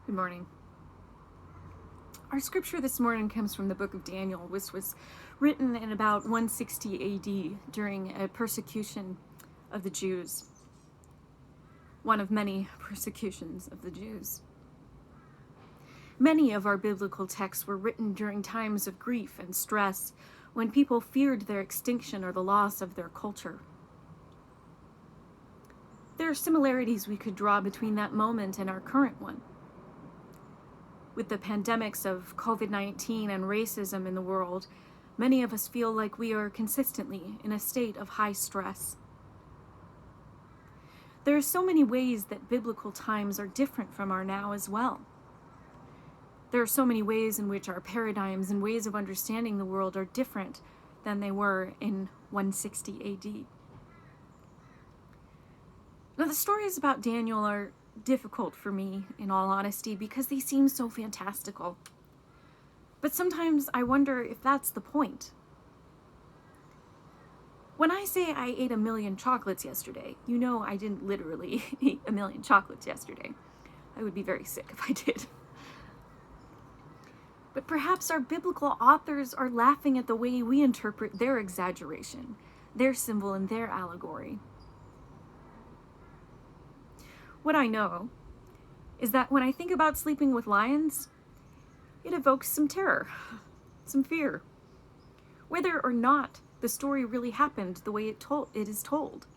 Good morning. Our scripture this morning comes from the book of Daniel, which was written in about 160 AD during a persecution of the Jews, one of many persecutions of the Jews. Many of our biblical texts were written during times of grief and stress when people feared their extinction or the loss of their culture. There are similarities we could draw between that moment and our current one. With the pandemics of COVID-19 and racism in the world, many of us feel like we are consistently in a state of high stress. There are so many ways that biblical times are different from our now as well. There are so many ways in which our paradigms and ways of understanding the world are different than they were in 160 AD. Now, the stories about Daniel are difficult for me, in all honesty, because they seem so fantastical. But sometimes I wonder if that's the point. When I say I ate 1 million chocolates yesterday, you know I didn't literally eat 1 million chocolates yesterday. I would be very sick if I did. But perhaps our biblical authors are laughing at the way we interpret their exaggeration, their symbol, and their allegory. What I know is that when I think about sleeping with lions, it evokes some terror, some fear, whether or not the story really happened the way it is told.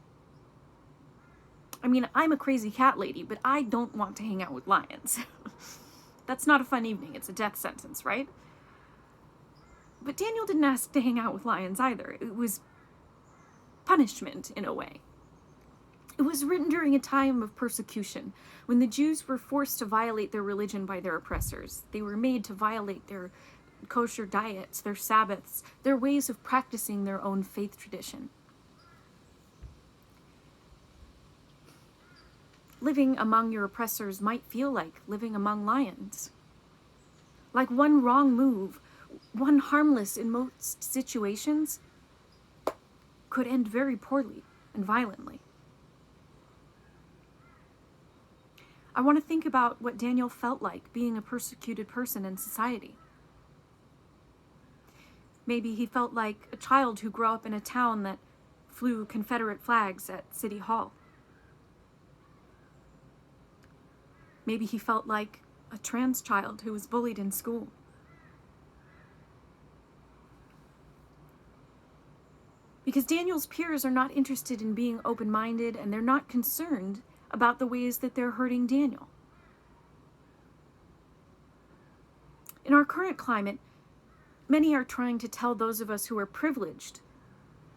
I mean, I'm a crazy cat lady, but I don't want to hang out with lions. That's not a fun evening. It's a death sentence, right? But Daniel didn't ask to hang out with lions either. It was punishment in a way. It was written during a time of persecution, when the Jews were forced to violate their religion by their oppressors. They were made to violate their kosher diets, their Sabbaths, their ways of practicing their own faith tradition. Living among your oppressors might feel like living among lions. Like one wrong move, one harmless in most situations, could end very poorly and violently. I want to think about what Daniel felt like being a persecuted person in society. Maybe he felt like a child who grew up in a town that flew Confederate flags at City Hall. Maybe he felt like a trans child who was bullied in school. Because Daniel's peers are not interested in being open-minded, and they're not concerned about the ways that they're hurting Daniel. In our current climate, many are trying to tell those of us who are privileged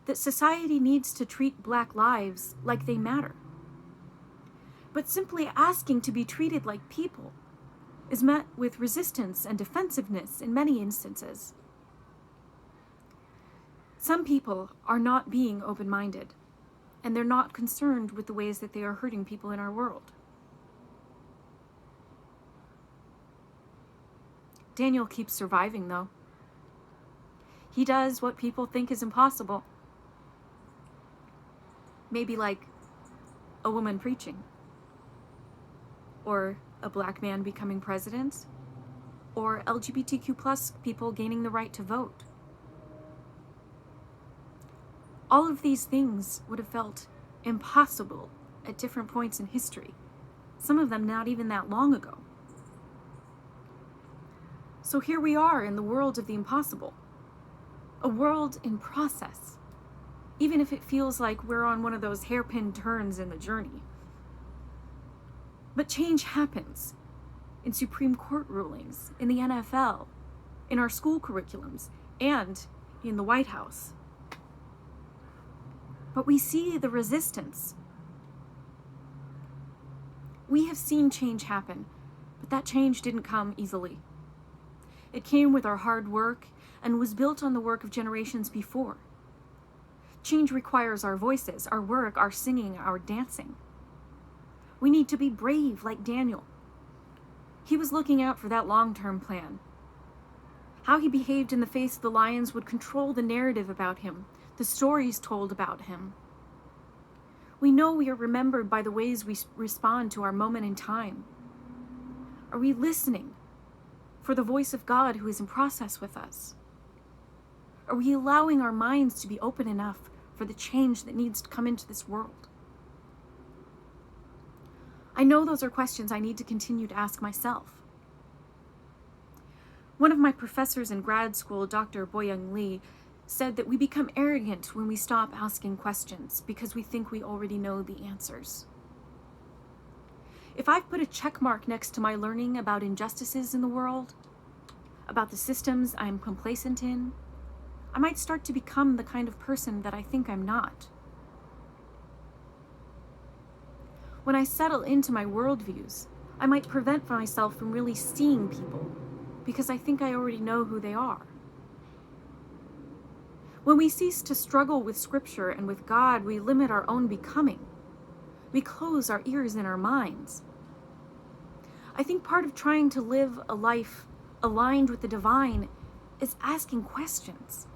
that society needs to treat Black lives like they matter. But simply asking to be treated like people is met with resistance and defensiveness in many instances. Some people are not being open-minded, and they're not concerned with the ways that they are hurting people in our world. Daniel keeps surviving, though. He does what people think is impossible. Maybe like a woman preaching, or a Black man becoming president, or LGBTQ+ people gaining the right to vote. All of these things would have felt impossible at different points in history, some of them not even that long ago. So here we are in the world of the impossible, a world in process, even if it feels like we're on one of those hairpin turns in the journey. But change happens in Supreme Court rulings, in the NFL, in our school curriculums, and in the White House. But we see the resistance. We have seen change happen, but that change didn't come easily. It came with our hard work and was built on the work of generations before. Change requires our voices, our work, our singing, our dancing. We need to be brave like Daniel. He was looking out for that long-term plan. How he behaved in the face of the lions would control the narrative about him, the stories told about him. We know we are remembered by the ways we respond to our moment in time. Are we listening for the voice of God who is in process with us? Are we allowing our minds to be open enough for the change that needs to come into this world? I know those are questions I need to continue to ask myself. One of my professors in grad school, Dr. Boyoung Lee, said that we become arrogant when we stop asking questions because we think we already know the answers. If I've put a check mark next to my learning about injustices in the world, about the systems I'm complacent in, I might start to become the kind of person that I think I'm not. When I settle into my worldviews, I might prevent myself from really seeing people because I think I already know who they are. When we cease to struggle with Scripture and with God, we limit our own becoming. We close our ears and our minds. I think part of trying to live a life aligned with the divine is asking questions.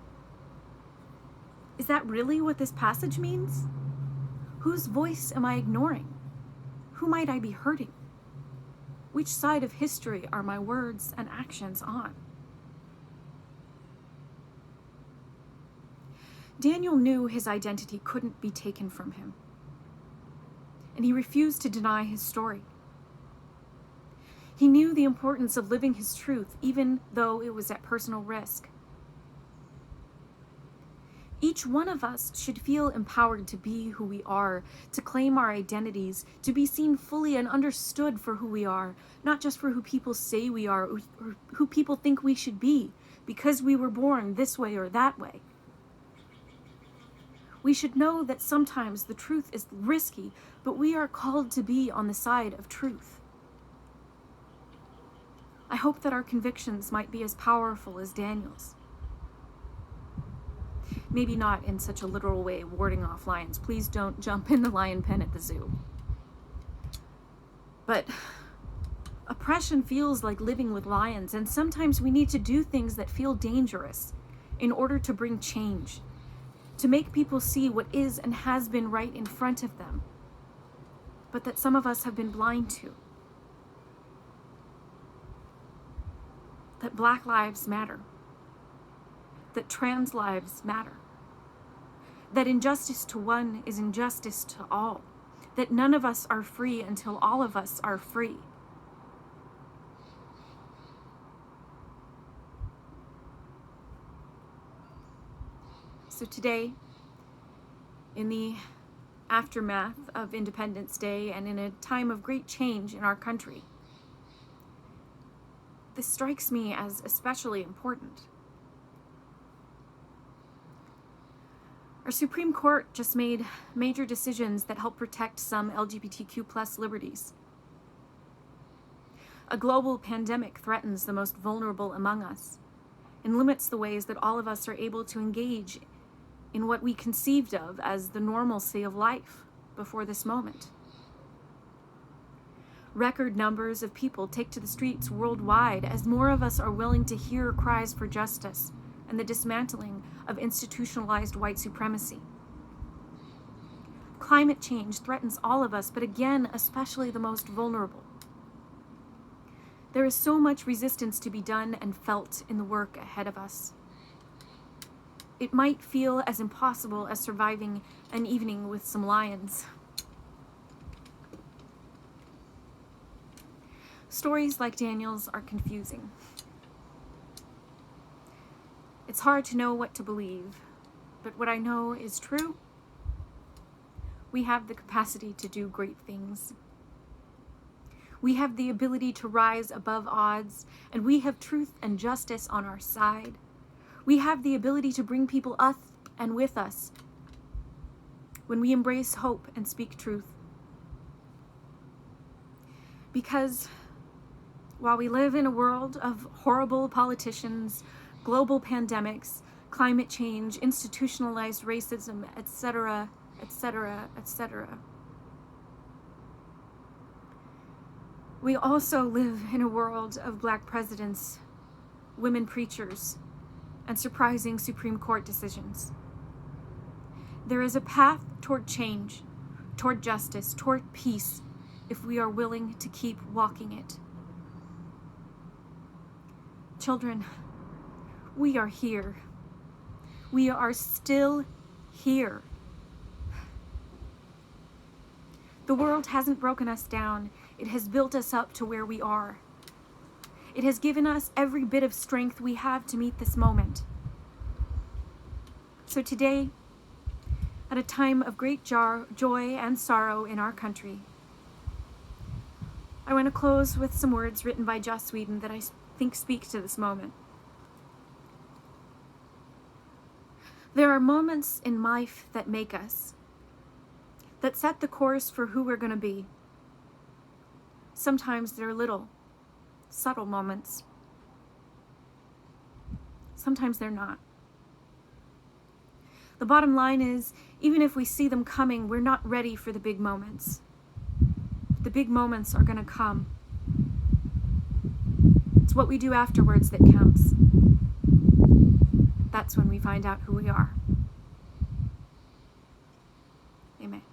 Is that really what this passage means? Whose voice am I ignoring? Who might I be hurting? Which side of history are my words and actions on? Daniel knew his identity couldn't be taken from him, and he refused to deny his story. He knew the importance of living his truth, even though it was at personal risk. Each one of us should feel empowered to be who we are, to claim our identities, to be seen fully and understood for who we are, not just for who people say we are or who people think we should be, because we were born this way or that way. We should know that sometimes the truth is risky, but we are called to be on the side of truth. I hope that our convictions might be as powerful as Daniel's. Maybe not in such a literal way, warding off lions. Please don't jump in the lion pen at the zoo. But oppression feels like living with lions, and sometimes we need to do things that feel dangerous in order to bring change, to make people see what is and has been right in front of them, but that some of us have been blind to. That Black lives matter. That trans lives matter. That injustice to one is injustice to all. That none of us are free until all of us are free. So today, in the aftermath of Independence Day and in a time of great change in our country, this strikes me as especially important. Our Supreme Court just made major decisions that help protect some LGBTQ+ liberties. A global pandemic threatens the most vulnerable among us and limits the ways that all of us are able to engage in what we conceived of as the normalcy of life before this moment. Record numbers of people take to the streets worldwide as more of us are willing to hear cries for justice and the dismantling of institutionalized white supremacy. Climate change threatens all of us, but again, especially the most vulnerable. There is so much resistance to be done and felt in the work ahead of us. It might feel as impossible as surviving an evening with some lions. Stories like Daniel's are confusing. It's hard to know what to believe, but what I know is true. We have the capacity to do great things. We have the ability to rise above odds, and we have truth and justice on our side. We have the ability to bring people up and with us when we embrace hope and speak truth. Because while we live in a world of horrible politicians, global pandemics, climate change, institutionalized racism, etc., etc., etc., we also live in a world of Black presidents, women preachers, and surprising Supreme Court decisions. There is a path toward change, toward justice, toward peace, if we are willing to keep walking it. Children, we are here. We are still here. The world hasn't broken us down. It has built us up to where we are. It has given us every bit of strength we have to meet this moment. So today, at a time of great joy and sorrow in our country, I want to close with some words written by Joss Whedon that I think speak to this moment. There are moments in life that make us, that set the course for who we're going to be. Sometimes they're little, subtle moments. Sometimes they're not. The bottom line is, even if we see them coming, we're not ready for the big moments. The big moments are going to come. It's what we do afterwards that counts. That's when we find out who we are. Amen.